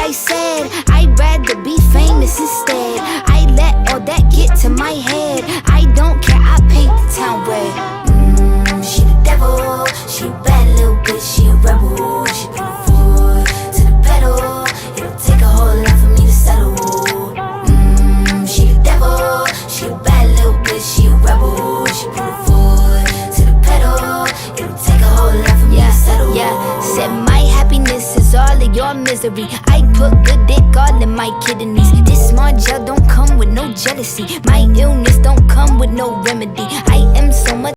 I said I'd rather be famous instead. I let all that get to my head. I don't care, I paint the town red. She the devil, she a bad little bitch, she a rebel. She put her foot to the pedal. It'll take a whole lot for me to settle. She the devil, she a bad little bitch, she a rebel. She put her foot to the pedal. It'll take a whole lot for me to settle. Said my happiness is all of your misery. I put good dick all in my kidneys. This small gel don't come with no jealousy. My illness don't come with no remedy. I am so much